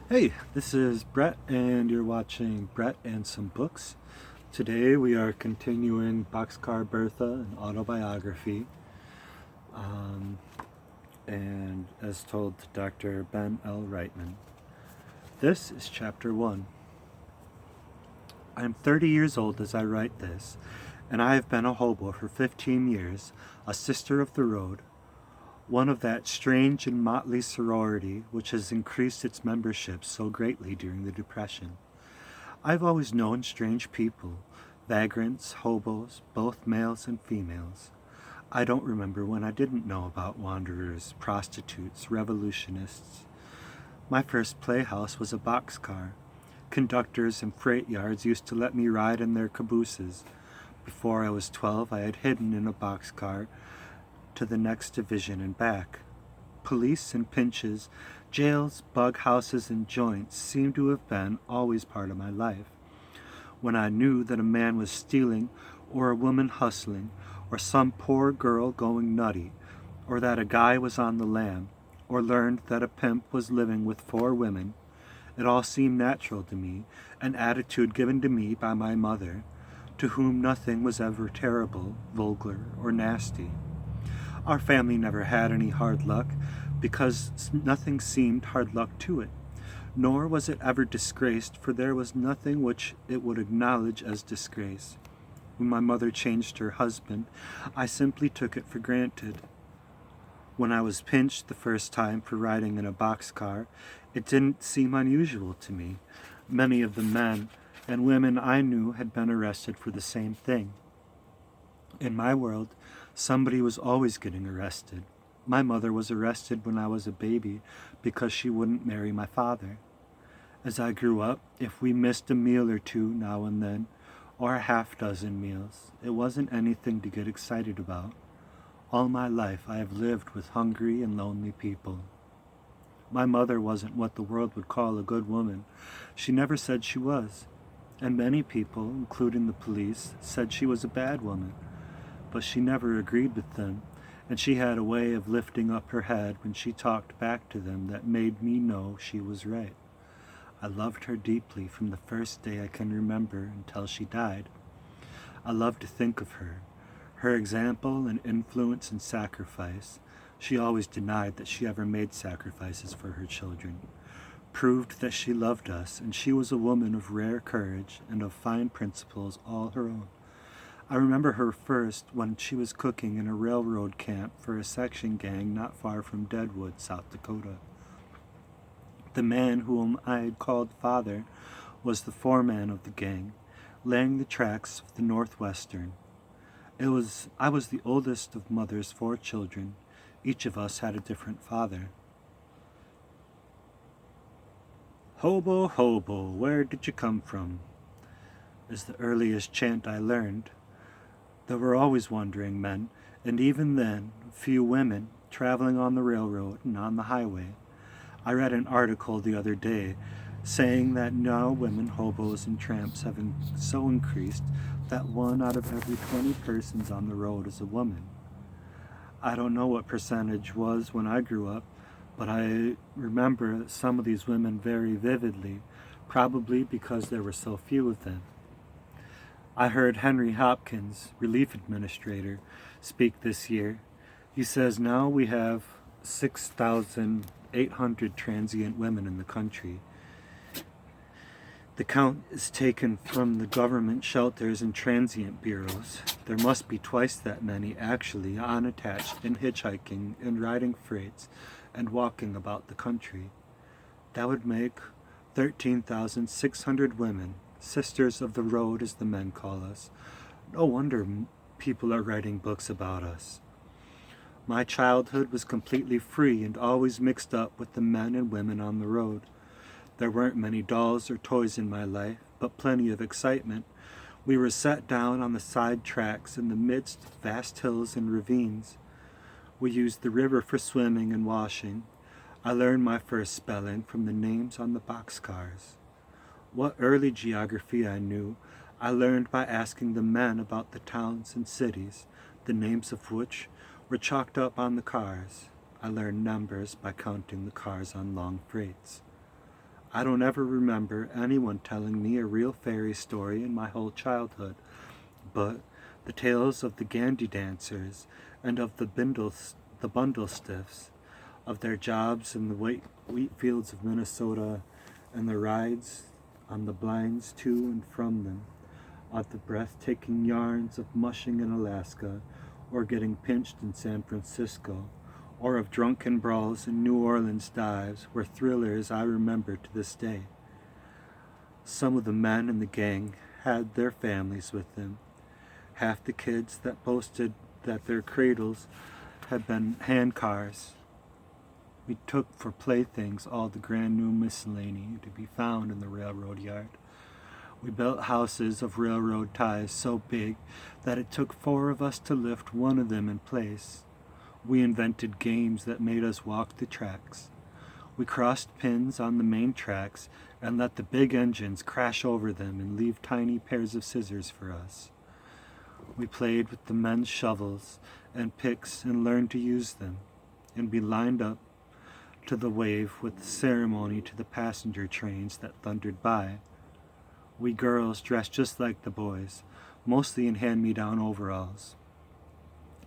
Hey, this is Brett, and you're watching Brett and Some Books. Today we are continuing Boxcar, Bertha, and Autobiography, um, and as told to Dr. Ben L. Reitman. This is Chapter 1. I am 30 years old as I write this, and I have been a hobo for 15 years, a sister of the road, one of that strange and motley sorority which has increased its membership so greatly during the Depression. I've always known strange people, vagrants, hobos, both males and females. I don't remember when I didn't know about wanderers, prostitutes, revolutionists. My first playhouse was a boxcar. Conductors and freight yards used to let me ride in their cabooses. Before I was 12, I had hidden in a boxcar to the next division and back. Police and pinches, jails, bug houses, and joints seemed to have been always part of my life. When I knew that a man was stealing, or a woman hustling, or some poor girl going nutty, or that a guy was on the lam, or learned that a pimp was living with 4 women, it all seemed natural to me, an attitude given to me by my mother, to whom nothing was ever terrible, vulgar, or nasty. Our family never had any hard luck, because nothing seemed hard luck to it. Nor was it ever disgraced, for there was nothing which it would acknowledge as disgrace. When my mother changed her husband, I simply took it for granted. When I was pinched the first time for riding in a boxcar, it didn't seem unusual to me. Many of the men and women I knew had been arrested for the same thing. In my world, somebody was always getting arrested. My mother was arrested when I was a baby because she wouldn't marry my father. As I grew up, if we missed a meal or two now and then, or a half-dozen meals, it wasn't anything to get excited about. All my life I have lived with hungry and lonely people. My mother wasn't what the world would call a good woman. She never said she was. And many people, including the police, said she was a bad woman. But she never agreed with them, and she had a way of lifting up her head when she talked back to them that made me know she was right. I loved her deeply from the first day I can remember until she died. I love to think of her. Her example and influence and sacrifice, she always denied that she ever made sacrifices for her children, proved that she loved us, and she was a woman of rare courage and of fine principles all her own. I remember her first when she was cooking in a railroad camp for a section gang not far from Deadwood, South Dakota. The man whom I had called father was the foreman of the gang, laying the tracks of the Northwestern. I was the oldest of Mother's 4 children. Each of us had a different father. "Hobo, hobo, where did you come from?" is the earliest chant I learned. There were always wandering men, and even then, few women, traveling on the railroad and on the highway. I read an article the other day saying that now women hobos and tramps have so increased that 1 out of every 20 persons on the road is a woman. I don't know what percentage was when I grew up, but I remember some of these women very vividly, probably because there were so few of them. I heard Henry Hopkins, relief administrator, speak this year. He says now we have 6,800 transient women in the country. The count is taken from the government shelters and transient bureaus. There must be twice that many actually unattached and hitchhiking and riding freights and walking about the country. That would make 13,600 women, sisters of the road as the men call us. No wonder people are writing books about us. My childhood was completely free and always mixed up with the men and women on the road. There weren't many dolls or toys in my life, but plenty of excitement. We were set down on the side tracks in the midst of vast hills and ravines. We used the river for swimming and washing. I learned my first spelling from the names on the boxcars. What early geography I knew, I learned by asking the men about the towns and cities, the names of which were chalked up on the cars. I learned numbers by counting the cars on long freights. I don't ever remember anyone telling me a real fairy story in my whole childhood, but the tales of the Gandhi dancers and of the bundle stiffs, of their jobs in the wheat fields of Minnesota and the rides on the blinds to and from them, of the breathtaking yarns of mushing in Alaska or getting pinched in San Francisco, or of drunken brawls in New Orleans dives were thrillers I remember to this day. Some of the men in the gang had their families with them. Half the kids that boasted that their cradles had been handcars. We took for playthings all the grand new miscellany to be found in the railroad yard. We built houses of railroad ties so big that it took 4 of us to lift one of them in place. We invented games that made us walk the tracks. We crossed pins on the main tracks and let the big engines crash over them and leave tiny pairs of scissors for us. We played with the men's shovels and picks and learned to use them, and we lined up to the wave with the ceremony to the passenger trains that thundered by. We girls dressed just like the boys, mostly in hand-me-down overalls.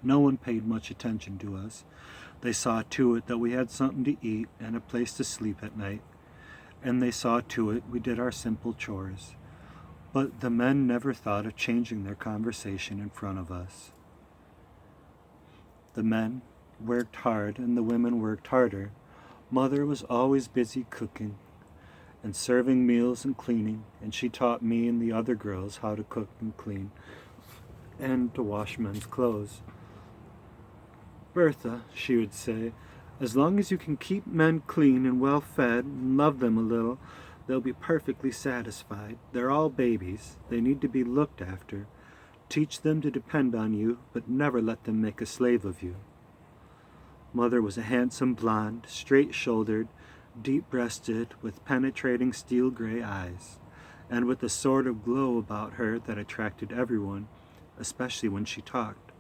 No one paid much attention to us. They saw to it that we had something to eat and a place to sleep at night, and they saw to it we did our simple chores. But the men never thought of changing their conversation in front of us. The men worked hard and the women worked harder. Mother was always busy cooking and serving meals and cleaning, and she taught me and the other girls how to cook and clean and to wash men's clothes. Bertha, she would say, as long as you can keep men clean and well fed and love them a little, they'll be perfectly satisfied. They're all babies. They need to be looked after. Teach them to depend on you, but never let them make a slave of you. Mother was a handsome blonde, straight-shouldered, deep-breasted, with penetrating steel-gray eyes, and with a sort of glow about her that attracted everyone, especially when she talked.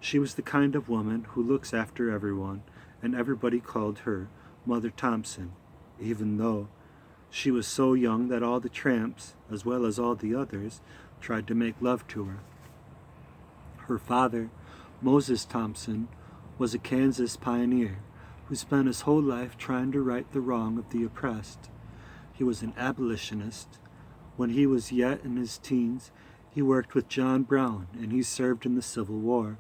She was the kind of woman who looks after everyone, and everybody called her Mother Thompson, even though she was so young that all the tramps, as well as all the others, tried to make love to her. Her father, Moses Thompson, was a Kansas pioneer who spent his whole life trying to right the wrong of the oppressed. He was an abolitionist. When he was yet in his teens, he worked with John Brown, and he served in the Civil War.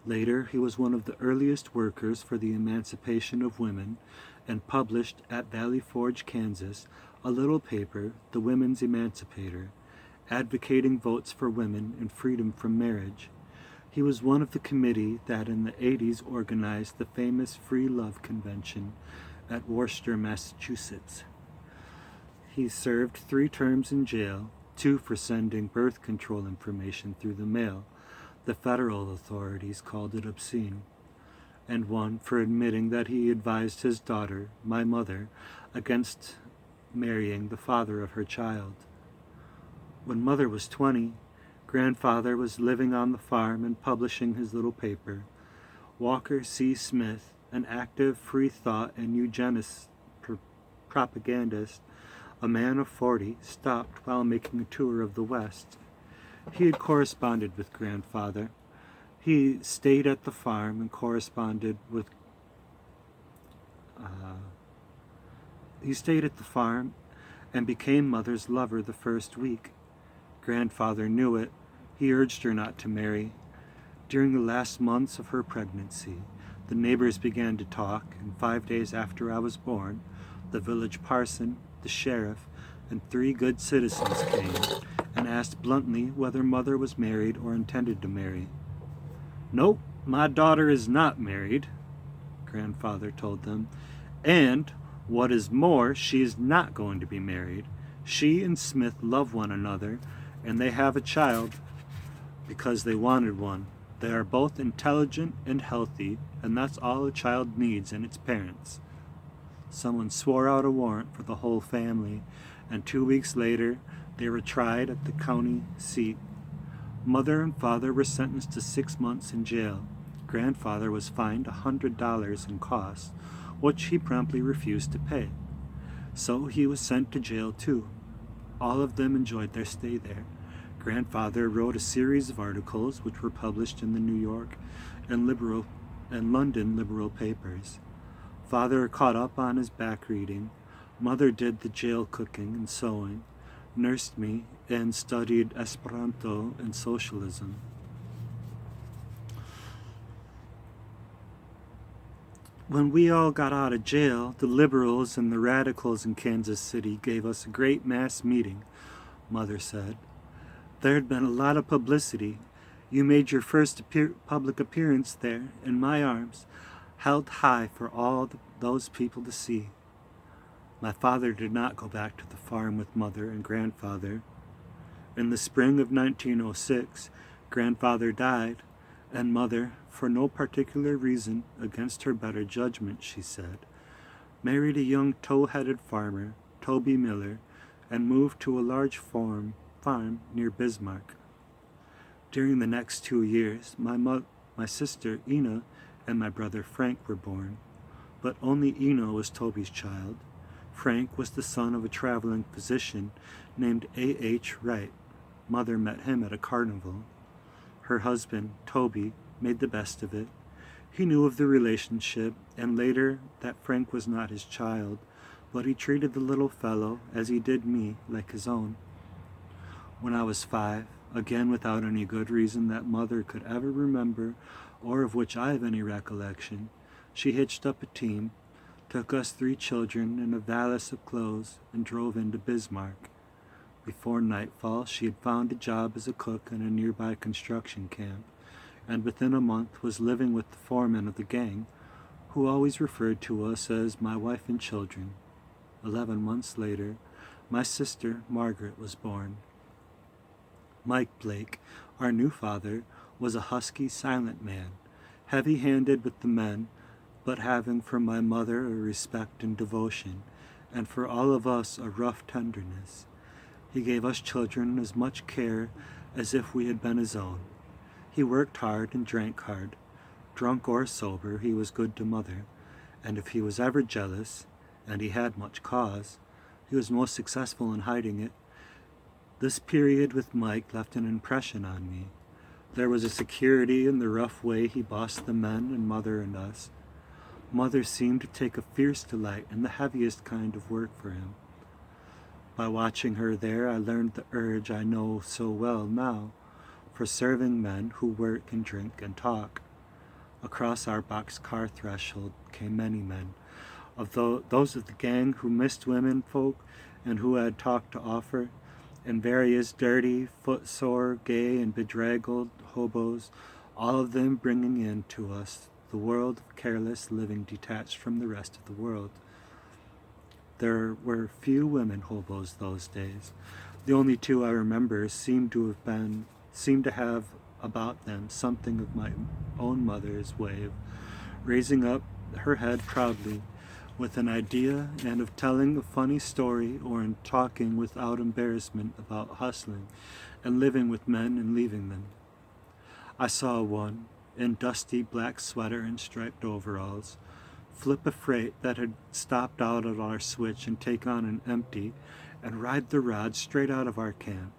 Later, he was one of the earliest workers for the emancipation of women and published at Valley Forge, Kansas, a little paper, The Women's Emancipator, advocating votes for women and freedom from marriage. He was one of the committee that in the 80s organized the famous Free Love Convention at Worcester, Massachusetts. He served 3 terms in jail, 2 for sending birth control information through the mail. The federal authorities called it obscene, and 1 for admitting that he advised his daughter, my mother, against marrying the father of her child. When Mother was 20, Grandfather was living on the farm and publishing his little paper. Walker C. Smith, an active free thought and eugenist propagandist, a man of 40, stopped while making a tour of the West. He had corresponded with Grandfather. He stayed at the farm and corresponded with and became Mother's lover the first week. Grandfather knew it. He urged her not to marry. During the last months of her pregnancy, the neighbors began to talk, and 5 days after I was born, the village parson, the sheriff, and 3 good citizens came and asked bluntly whether Mother was married or intended to marry. "Nope, my daughter is not married," Grandfather told them, "and, what is more, she is not going to be married. She and Smith love one another, and they have a child because they wanted one. They are both intelligent and healthy, and that's all a child needs in its parents." Someone swore out a warrant for the whole family, and 2 weeks later, they were tried at the county seat. Mother and Father were sentenced to 6 months in jail. Grandfather was fined $100 in costs, which he promptly refused to pay. So he was sent to jail too. All of them enjoyed their stay there. Grandfather wrote a series of articles which were published in the New York and London liberal papers. Father caught up on his back reading. Mother did the jail cooking and sewing, nursed me, and studied Esperanto and socialism. When we all got out of jail, the liberals and the radicals in Kansas City gave us a great mass meeting, Mother said. There had been a lot of publicity. You made your first public appearance there, in my arms, held high for all those people to see. My father did not go back to the farm with Mother and Grandfather. In the spring of 1906, Grandfather died, and Mother, for no particular reason against her better judgment, she said, married a young tow-headed farmer, Toby Miller, and moved to a large farm near Bismarck. During the next 2 years, my sister Ina and my brother Frank were born, but only Ina was Toby's child. Frank was the son of a traveling physician named A.H. Wright. Mother met him at a carnival. Her husband, Toby, made the best of it. He knew of the relationship, and later that Frank was not his child, but he treated the little fellow, as he did me, like his own. When I was 5, again without any good reason that Mother could ever remember, or of which I have any recollection, she hitched up a team, took us 3 children and a valise of clothes, and drove into Bismarck. Before nightfall, she had found a job as a cook in a nearby construction camp, and within a month was living with the foreman of the gang, who always referred to us as my wife and children. 11 months later, my sister, Margaret, was born. Mike Blake, our new father, was a husky, silent man, heavy-handed with the men, but having for my mother a respect and devotion, and for all of us a rough tenderness. He gave us children as much care as if we had been his own. He worked hard and drank hard. Drunk or sober, he was good to Mother, and if he was ever jealous, and he had much cause, he was most successful in hiding it. This period with Mike left an impression on me. There was a security in the rough way he bossed the men and Mother and us. Mother seemed to take a fierce delight in the heaviest kind of work for him. By watching her there, I learned the urge I know so well now for serving men who work and drink and talk. Across our boxcar threshold came many men, of those of the gang who missed women folk and who had talk to offer, and various dirty, footsore, gay, and bedraggled hobos, all of them bringing in to us the world of careless living detached from the rest of the world. There were few women hobos those days. The only 2 I remember seemed to have about them something of my own mother's way of raising up her head proudly with an idea and of telling a funny story or in talking without embarrassment about hustling and living with men and leaving them. I saw one, in dusty black sweater and striped overalls, flip a freight that had stopped out at our switch and take on an empty and ride the rod straight out of our camp,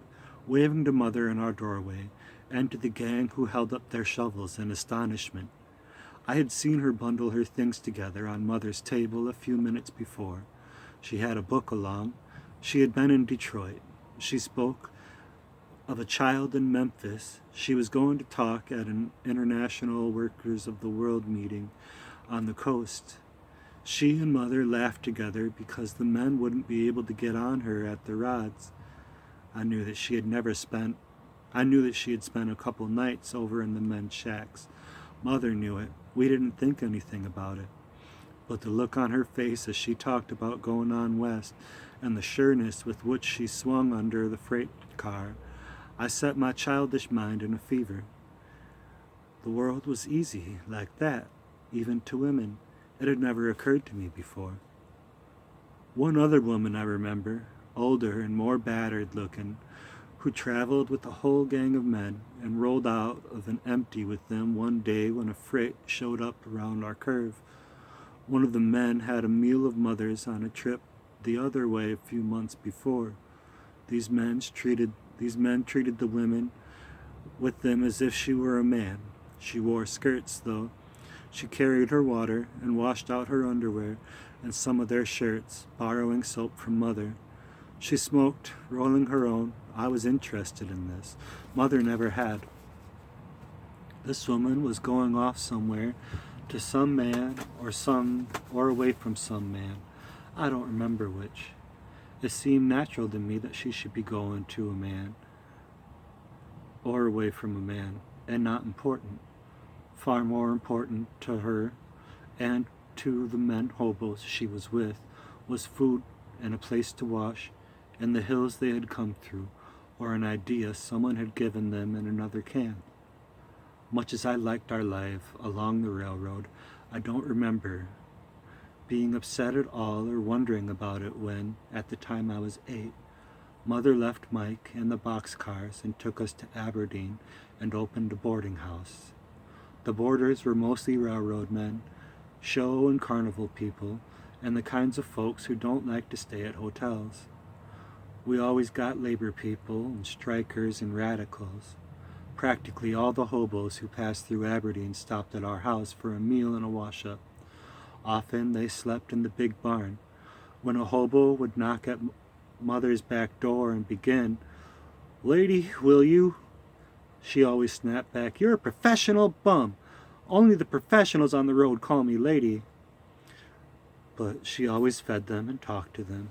waving to Mother in our doorway and to the gang who held up their shovels in astonishment. I had seen her bundle her things together on Mother's table a few minutes before. She had a book along. She had been in Detroit. She spoke of a child in Memphis. She was going to talk at an International Workers of the World meeting on the coast. She and Mother laughed together because the men wouldn't be able to get on her at the rods. I knew that she had spent a couple nights over in the men's shacks. Mother knew it. We didn't think anything about it. But the look on her face as she talked about going on west and the sureness with which she swung under the freight car, I set my childish mind in a fever. The world was easy like that, even to women. It had never occurred to me before. One other woman I remember, older and more battered looking, who traveled with a whole gang of men and rolled out of an empty with them one day when a freight showed up around our curve. One of the men had a mule of Mother's on a trip the other way a few months before. These men treated the women with them as if she were a man. She wore skirts, though. She carried her water and washed out her underwear and some of their shirts, borrowing soap from Mother. She smoked, rolling her own. I was interested in this. Mother never had. This woman was going off somewhere to some man or away from some man. I don't remember which. It seemed natural to me that she should be going to a man or away from a man, and not important. Far more important to her and to the men hobos she was with was food and a place to wash and the hills they had come through, or an idea someone had given them in another can. Much as I liked our life along the railroad, I don't remember being upset at all or wondering about it when, at the time I was 8, Mother left Mike and the boxcars and took us to Aberdeen and opened a boarding house. The boarders were mostly railroad men, show and carnival people, and the kinds of folks who don't like to stay at hotels. We always got labor people and strikers and radicals. Practically all the hobos who passed through Aberdeen stopped at our house for a meal and a wash-up. Often they slept in the big barn. When a hobo would knock at Mother's back door and begin, "Lady, will you?" she always snapped back, "You're a professional bum. Only the professionals on the road call me lady." But she always fed them and talked to them.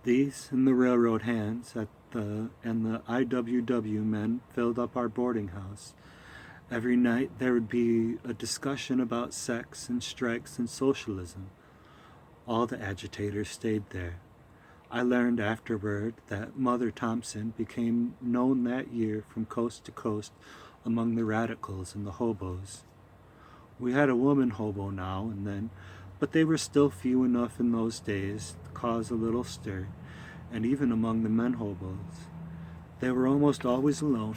These and the railroad hands and the IWW men filled up our boarding house. Every night there would be a discussion about sex and strikes and socialism. All the agitators stayed there. I learned afterward that Mother Thompson became known that year from coast to coast among the radicals and the hobos. We had a woman hobo now and then, but they were still few enough in those days to cause a little stir, and even among the men hobos. They were almost always alone.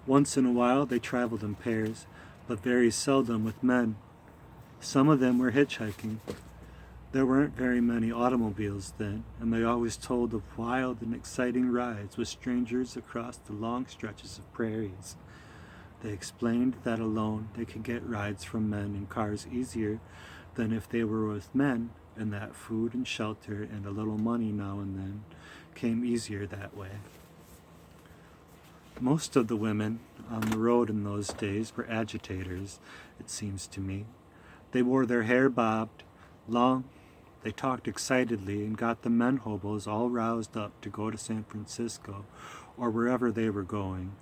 Once in a while they traveled in pairs, but very seldom with men. Some of them were hitchhiking. There weren't very many automobiles then, and they always told of wild and exciting rides with strangers across the long stretches of prairies. They explained that alone they could get rides from men in cars easier than if they were with men, and that food and shelter and a little money now and then came easier that way. Most of the women on the road in those days were agitators, it seems to me. They wore their hair bobbed, long. They talked excitedly and got the men hobos all roused up to go to San Francisco or wherever they were going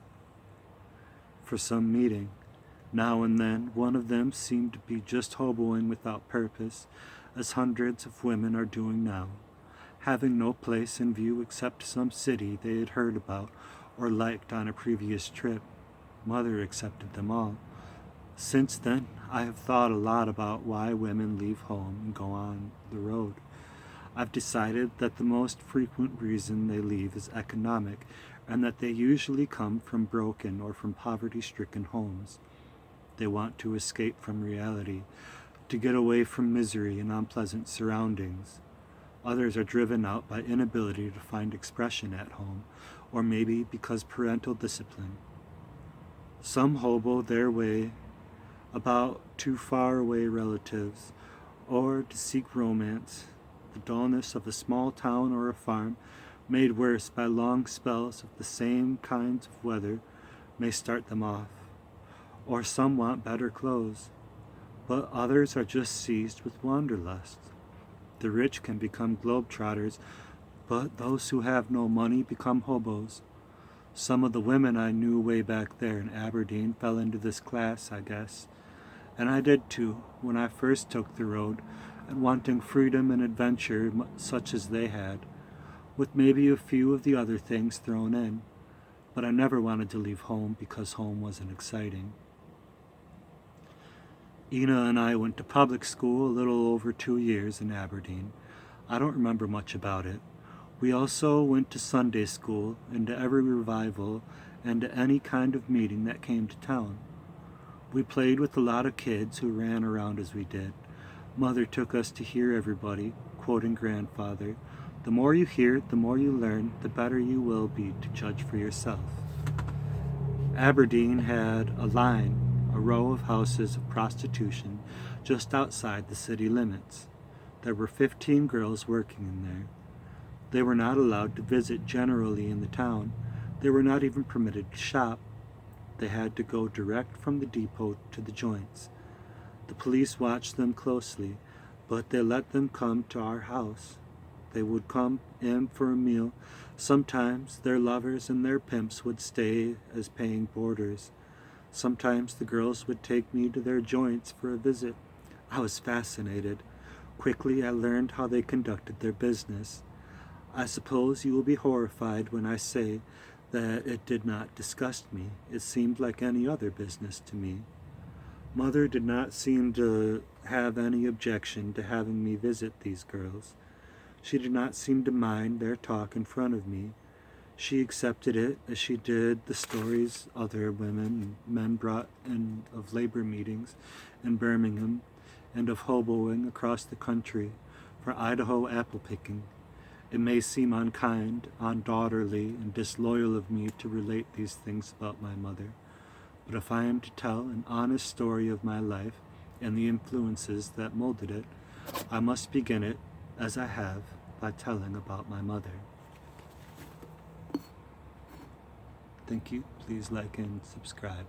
for some meeting. Now and then one of them seemed to be just hoboing without purpose, as hundreds of women are doing now, having no place in view except some city they had heard about or liked on a previous trip. Mother accepted them all. Since then, I have thought a lot about why women leave home and go on the road. I've decided that the most frequent reason they leave is economic, and that they usually come from broken or from poverty-stricken homes. They want to escape from reality, to get away from misery and unpleasant surroundings. Others are driven out by inability to find expression at home, or maybe because parental discipline. Some hobo their way about to far-away relatives, or to seek romance. The dullness of a small town or a farm, made worse by long spells of the same kinds of weather, may start them off. Or some want better clothes, but others are just seized with wanderlust. The rich can become globetrotters, but those who have no money become hobos. Some of the women I knew way back there in Aberdeen fell into this class, I guess. And I did too, when I first took the road, and wanting freedom and adventure such as they had, with maybe a few of the other things thrown in. But I never wanted to leave home because home wasn't exciting. Ina and I went to public school a little over 2 years in Aberdeen. I don't remember much about it. We also went to Sunday school and to every revival and to any kind of meeting that came to town. We played with a lot of kids who ran around as we did. Mother took us to hear everybody, quoting grandfather, "The more you hear, the more you learn, the better you will be to judge for yourself." Aberdeen had a line, a row of houses of prostitution just outside the city limits. There were 15 girls working in there. They were not allowed to visit generally in the town. They were not even permitted to shop. They had to go direct from the depot to the joints. The police watched them closely, but they let them come to our house. They would come in for a meal. Sometimes their lovers and their pimps would stay as paying boarders. Sometimes the girls would take me to their joints for a visit. I was fascinated. Quickly I learned how they conducted their business. I suppose you will be horrified when I say that it did not disgust me. It seemed like any other business to me. Mother did not seem to have any objection to having me visit these girls. She did not seem to mind their talk in front of me. She accepted it as she did the stories other women and men brought in of labor meetings in Birmingham and of hoboing across the country for Idaho apple picking. It may seem unkind, undaughterly, and disloyal of me to relate these things about my mother, but if I am to tell an honest story of my life and the influences that molded it, I must begin it, as I have, by telling about my mother. Thank you. Please like and subscribe.